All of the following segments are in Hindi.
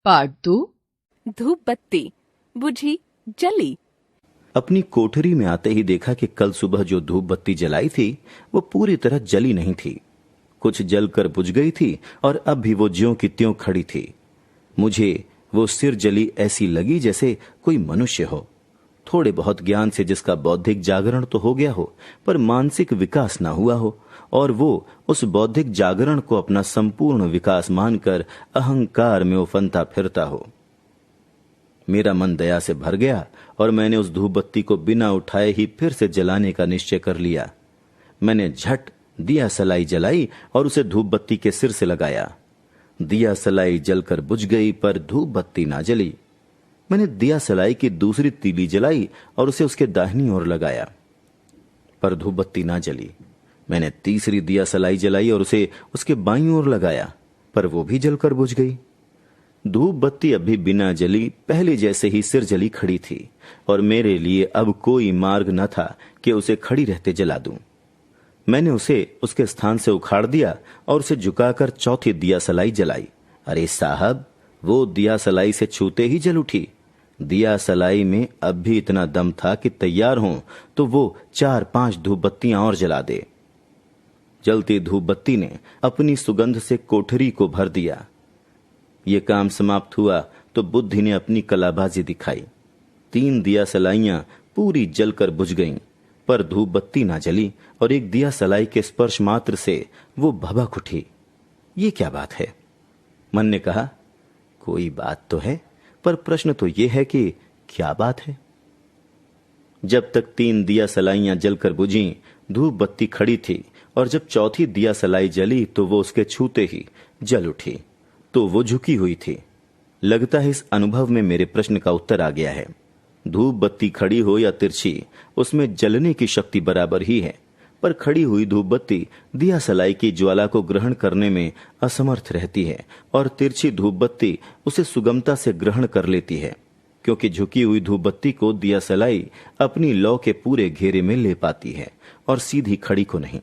पार्ट 2। धूप बत्ती बुझी जली। अपनी कोठरी में आते ही देखा कि कल सुबह जो धूप बत्ती जलाई थी वो पूरी तरह जली नहीं थी। कुछ जलकर बुझ गई थी और अब भी वो ज्यों की त्यों खड़ी थी। मुझे वो सिर जली ऐसी लगी जैसे कोई मनुष्य हो, थोड़े बहुत ज्ञान से जिसका बौद्धिक जागरण तो हो गया हो पर मानसिक विकास ना हुआ हो, और वो उस बौद्धिक जागरण को अपना संपूर्ण विकास मानकर अहंकार में उफनता फिरता हो। मेरा मन दया से भर गया और मैंने उस धूप बत्ती को बिना उठाए ही फिर से जलाने का निश्चय कर लिया। मैंने झट दिया सलाई जलाई और उसे धूप बत्ती के सिर से लगाया। दिया सलाई जलकर बुझ गई पर धूप बत्ती ना जली। मैंने दिया सलाई की दूसरी तीली जलाई और उसे उसके दाहिनी ओर लगाया, पर धूप बत्ती ना जली। मैंने तीसरी दिया सलाई जलाई और उसे उसके बाईं ओर लगाया, पर वो भी जलकर बुझ गई। धूप बत्ती अभी बिना जली पहले जैसे ही सिर जली खड़ी थी और मेरे लिए अब कोई मार्ग न था कि उसे खड़ी रहते जला दूं। मैंने उसे उसके स्थान से उखाड़ दिया और उसे झुकाकर चौथी दिया सलाई जलाई। अरे साहब, वो दिया सलाई से छूते ही जल उठी। दिया सलाई में अब भी इतना दम था कि तैयार हों तो वो 4-5 धूप बत्तियां और जला दे। जलती धूप बत्ती ने अपनी सुगंध से कोठरी को भर दिया। ये काम समाप्त हुआ तो बुद्धि ने अपनी कलाबाजी दिखाई। 3 दिया सलाइयां पूरी जलकर बुझ गईं, पर धूप बत्ती ना जली और एक दिया सलाई के स्पर्श मात्र से वो भभक उठी। ये क्या बात है? मन ने कहा, कोई बात तो है, पर प्रश्न तो ये है कि क्या बात है? जब तक 3 दिया सलाइयां जलकर बुझीं, धूप बत्ती खड़ी थी और जब चौथी दिया सलाई जली तो वो उसके छूते ही जल उठी। तो वो झुकी हुई थी। लगता है इस अनुभव में मेरे प्रश्न का उत्तर आ गया है। धूप बत्ती खड़ी हो या तिरछी, उसमें जलने की शक्ति बराबर ही है, पर खड़ी हुई धूप बत्ती दिया सलाई की ज्वाला को ग्रहण करने में असमर्थ रहती है और तिरछी धूप बत्ती उसे सुगमता से ग्रहण कर लेती है, क्योंकि झुकी हुई धूप बत्ती को दिया सलाई अपनी लौ के पूरे घेरे में ले पाती है और सीधी खड़ी को नहीं।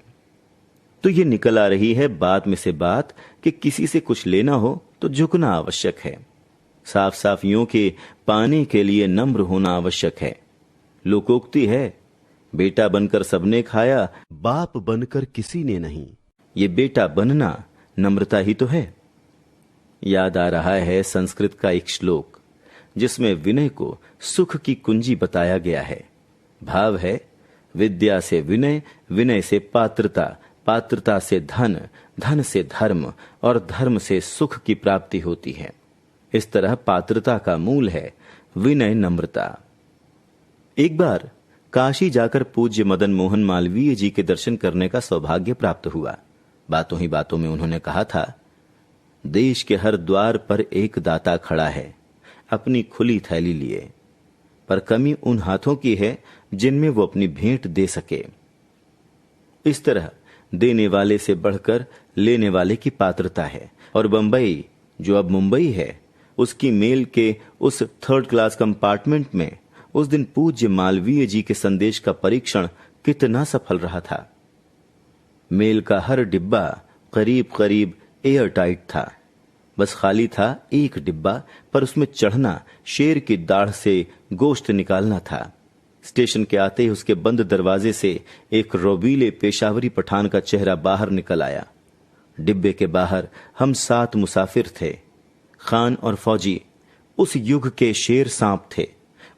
तो ये निकल आ रही है बात में से बात कि किसी से कुछ लेना हो तो झुकना आवश्यक है। साफ साफ यूं कि पाने के लिए नम्र होना आवश्यक है। लोकोक्ति है, बेटा बनकर सबने खाया, बाप बनकर किसी ने नहीं। ये बेटा बनना नम्रता ही तो है। याद आ रहा है संस्कृत का एक श्लोक जिसमें विनय को सुख की कुंजी बताया गया है। भाव है, विद्या से विनय, विनय से पात्रता, पात्रता से धन, धन से धर्म और धर्म से सुख की प्राप्ति होती है। इस तरह पात्रता का मूल है विनय, नम्रता। एक बार काशी जाकर पूज्य मदन मोहन मालवीय जी के दर्शन करने का सौभाग्य प्राप्त हुआ। बातों ही बातों में उन्होंने कहा था, देश के हर द्वार पर एक दाता खड़ा है अपनी खुली थैली लिए, पर कमी उन हाथों की है जिनमें वो अपनी भेंट दे सके। इस तरह देने वाले से बढ़कर लेने वाले की पात्रता है। और बंबई, जो अब मुंबई है, उसकी मेल के उस 3rd क्लास कंपार्टमेंट में उस दिन पूज्य मालवीय जी के संदेश का परीक्षण कितना सफल रहा था। मेल का हर डिब्बा करीब करीब एयर टाइट था। बस खाली था एक डिब्बा, पर उसमें चढ़ना शेर की दाढ़ से गोश्त निकालना था। स्टेशन के आते ही उसके बंद दरवाजे से एक रोबीले पेशावरी पठान का चेहरा बाहर निकल आया। डिब्बे के बाहर हम 7 मुसाफिर थे। खान और फौजी उस युग के शेर सांप थे।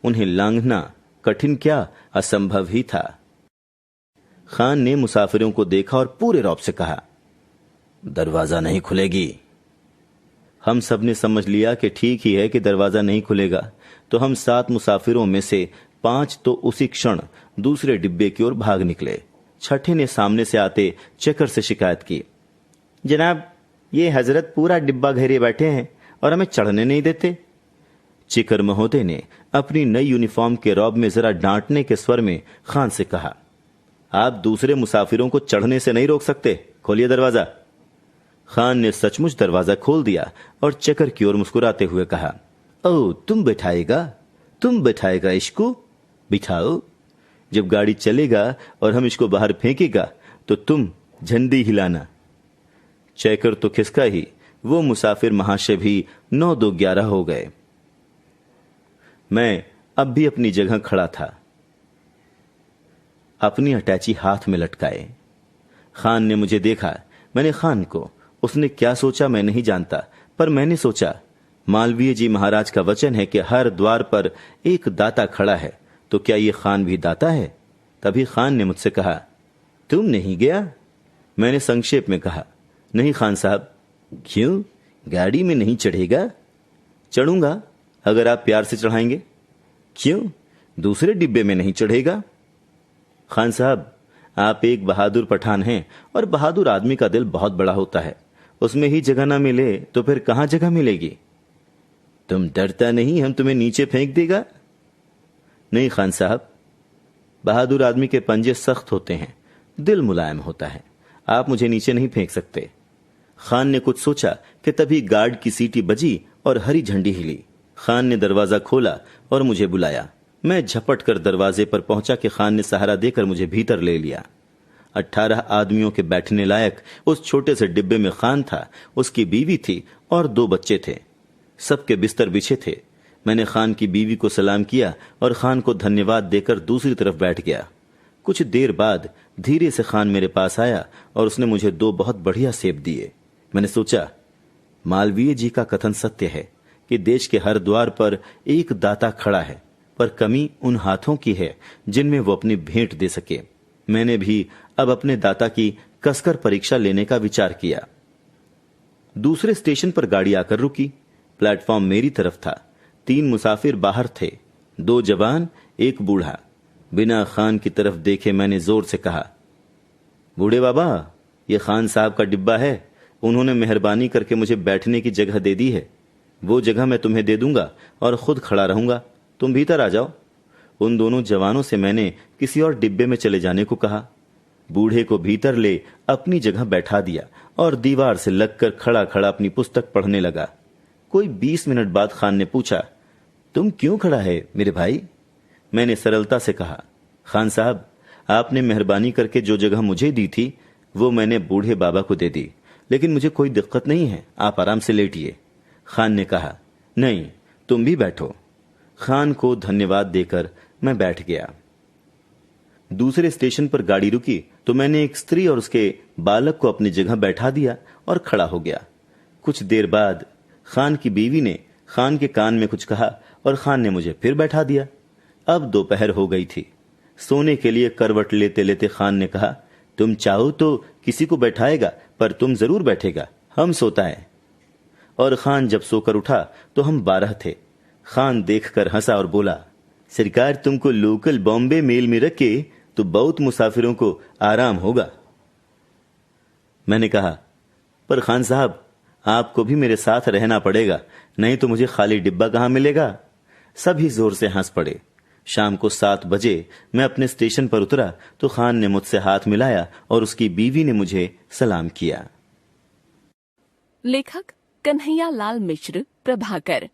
उन्हें लांघना कठिन क्या, असंभव ही था। खान ने मुसाफिरों को देखा और पूरे रौब से कहा, दरवाजा नहीं खुलेगी। हम सब ने समझ लिया कि ठीक ही है कि दरवाजा नहीं खुलेगा, तो हम 7 मुसाफिरों में से 5 तो उसी क्षण दूसरे डिब्बे की ओर भाग निकले। छठे ने सामने से आते चेकर से शिकायत की, जनाब, ये हजरत पूरा डिब्बा घेरे बैठे हैं और हमें चढ़ने नहीं देते। चिकर महोदय ने अपनी नई यूनिफॉर्म के रौब में जरा डांटने के स्वर में खान से कहा, आप दूसरे मुसाफिरों को चढ़ने से नहीं रोक सकते, खोलिए दरवाजा। खान ने सचमुच दरवाजा खोल दिया और चेकर की ओर मुस्कुराते हुए कहा, ओ तुम बैठाएगा इसको, बिठाओ। जब गाड़ी चलेगा और हम इसको बाहर फेंकेगा तो तुम झंडी हिलाना। चेकर तो खिसका ही, वो मुसाफिर महाशय भी 9-2-11 हो गए। मैं अब भी अपनी जगह खड़ा था, अपनी अटैची हाथ में लटकाए। खान ने मुझे देखा, मैंने खान को। उसने क्या सोचा मैं नहीं जानता, पर मैंने सोचा, मालवीय जी महाराज का वचन है कि हर द्वार पर एक दाता खड़ा है, तो क्या ये खान भी दाता है? तभी खान ने मुझसे कहा, तुम नहीं गया? मैंने संक्षेप में कहा, नहीं खान साहब। क्यों, गाड़ी में नहीं चढ़ेगा? चढ़ूंगा, अगर आप प्यार से चढ़ाएंगे। क्यों, दूसरे डिब्बे में नहीं चढ़ेगा? खान साहब, आप एक बहादुर पठान हैं, और बहादुर आदमी का दिल बहुत बड़ा होता है। उसमें ही जगह ना मिले तो फिर कहां जगह मिलेगी? तुम डरता नहीं हम तुम्हें नीचे फेंक देगा? नहीं खान साहब, बहादुर आदमी के पंजे सख्त होते हैं, दिल मुलायम होता है, आप मुझे नीचे नहीं फेंक सकते। खान ने कुछ सोचा कि तभी गार्ड की सीटी बजी और हरी झंडी हिली। खान ने दरवाजा खोला और मुझे बुलाया। मैं झपट कर दरवाजे पर पहुंचा कि खान ने सहारा देकर मुझे भीतर ले लिया। 18 आदमियों के बैठने लायक उस छोटे से डिब्बे में खान था, उसकी बीवी थी और 2 बच्चे थे। सबके बिस्तर बिछे थे। मैंने खान की बीवी को सलाम किया और खान को धन्यवाद देकर दूसरी तरफ बैठ गया। कुछ देर बाद धीरे से खान मेरे पास आया और उसने मुझे 2 बहुत बढ़िया सेब दिए। मैंने सोचा, मालवीय जी का कथन सत्य है कि देश के हर द्वार पर एक दाता खड़ा है, पर कमी उन हाथों की है जिनमें वो अपनी भेंट दे सके। मैंने भी अब अपने दाता की कसकर परीक्षा लेने का विचार किया। दूसरे स्टेशन पर गाड़ी आकर रुकी। प्लेटफॉर्म मेरी तरफ था। 3 मुसाफिर बाहर थे, 2 जवान, 1 बूढ़ा। बिना खान की तरफ देखे मैंने जोर से कहा, बूढ़े बाबा, ये खान साहब का डिब्बा है, उन्होंने मेहरबानी करके मुझे बैठने की जगह दे दी है। वो जगह मैं तुम्हें दे दूंगा और खुद खड़ा रहूंगा, तुम भीतर आ जाओ। उन दोनों जवानों से मैंने किसी और डिब्बे में चले जाने को कहा। बूढ़े को भीतर ले अपनी जगह बैठा दिया और दीवार से लगकर खड़ा खड़ा अपनी पुस्तक पढ़ने लगा। कोई 20 मिनट बाद खान ने पूछा, तुम क्यों खड़ा है मेरे भाई? मैंने सरलता से कहा, खान साहब, आपने मेहरबानी करके जो जगह मुझे दी थी वो मैंने बूढ़े बाबा को दे दी, लेकिन मुझे कोई दिक्कत नहीं है, आप आराम से लेटिए। खान ने कहा, नहीं, तुम भी बैठो। खान को धन्यवाद देकर मैं बैठ गया। दूसरे स्टेशन पर गाड़ी रुकी तो मैंने एक स्त्री और उसके बालक को अपनी जगह बैठा दिया और खड़ा हो गया। कुछ देर बाद खान की बीवी ने खान के कान में कुछ कहा और खान ने मुझे फिर बैठा दिया। अब दोपहर हो गई थी। सोने के लिए करवट लेते लेते खान ने कहा, तुम चाहो तो किसी को बैठाएगा, पर तुम जरूर बैठेगा, हम सोता है। और खान जब सोकर उठा तो हम 12 थे। खान देखकर हंसा और बोला, सरकार तुमको लोकल बॉम्बे मेल में रखे तो बहुत मुसाफिरों को आराम होगा। मैंने कहा, पर खान साहब, आपको भी मेरे साथ रहना पड़ेगा, नहीं तो मुझे खाली डिब्बा कहां मिलेगा। सभी जोर से हंस पड़े। शाम को 7 बजे मैं अपने स्टेशन पर उतरा तो खान ने मुझसे हाथ मिलाया और उसकी बीवी ने मुझे सलाम किया। लेखक कन्हैया लाल मिश्र, प्रभाकर।